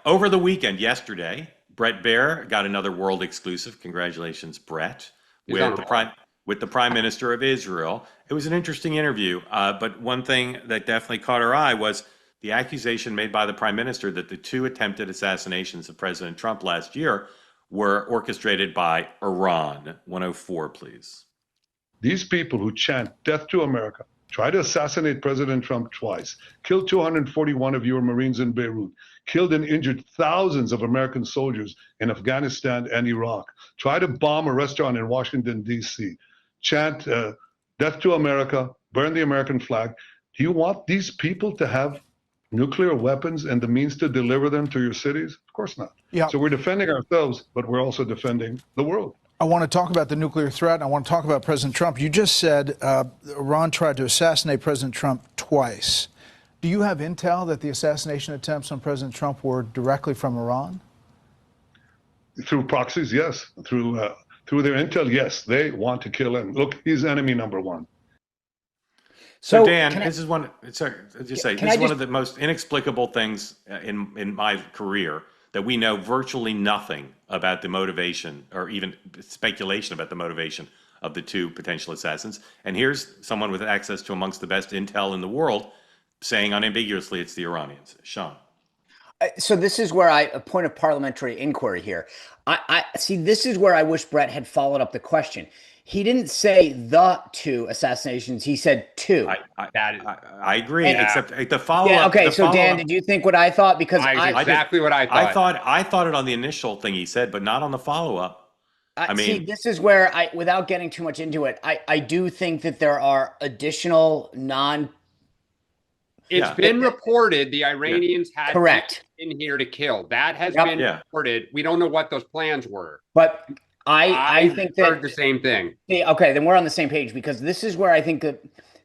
Over the weekend, yesterday, Brett Baer got another world exclusive. Congratulations, Brett, with the Prime Minister of Israel. It was an interesting interview, but one thing that definitely caught our eye was the accusation made by the Prime Minister that the two attempted assassinations of President Trump last year were orchestrated by Iran. 104, please. These people who chant death to America, try to assassinate President Trump twice, killed 241 of your Marines in Beirut, killed and injured thousands of American soldiers in Afghanistan and Iraq, try to bomb a restaurant in Washington, D.C., chant death to America, burn the American flag. Do you want these people to have nuclear weapons and the means to deliver them to your cities? Of course not. Yeah. So we're defending ourselves, but we're also defending the world. I want to talk about the nuclear threat, and I want to talk about President Trump. You just said Iran tried to assassinate President Trump twice. Do you have intel that the assassination attempts on President Trump were directly from Iran? Through proxies, yes. Through their intel, yes. They want to kill him. Look, he's enemy number one. So Dan, this is one. Sorry, just say this is one of the most inexplicable things in my career, that we know virtually nothing about the motivation or even speculation about the motivation of the two potential assassins. And here's someone with access to amongst the best intel in the world saying unambiguously it's the Iranians. Sean. So this is where a point of parliamentary inquiry here. I see. This is where I wish Brett had followed up the question. He didn't say the two assassinations. He said two. I agree. Yeah. Except the follow-up. Yeah, okay, so Dan, did you think what I thought? Because exactly what I thought. I thought it on the initial thing he said, but not on the follow-up. I mean, see, this is where without getting too much into it, I do think that there are additional It's been reported the Iranians had in here to kill. That has been reported. We don't know what those plans were. But I think that heard the same thing. Okay, then we're on the same page, because this is where I think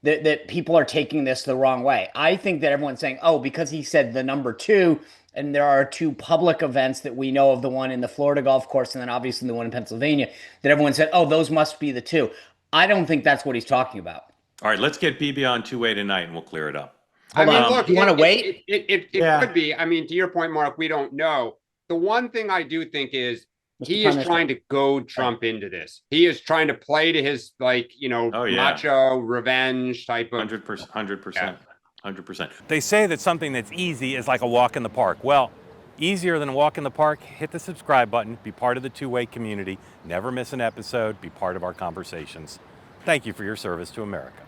that people are taking this the wrong way. I think that everyone's saying, oh, because he said the number two, and there are two public events that we know of, the one in the Florida golf course and then obviously the one in Pennsylvania, that everyone said, oh, those must be the two. I don't think that's what he's talking about. All right, let's get BB on two-way tonight and we'll clear it up. Look, you want to wait? It could be. I mean, to your point, Mark, we don't know. The one thing I do think is he is trying to goad Trump into this. He is trying to play to his, macho revenge type of 100%. They say that something that's easy is like a walk in the park. Well, easier than a walk in the park, hit the subscribe button, be part of the two-way community, never miss an episode, be part of our conversations. Thank you for your service to America.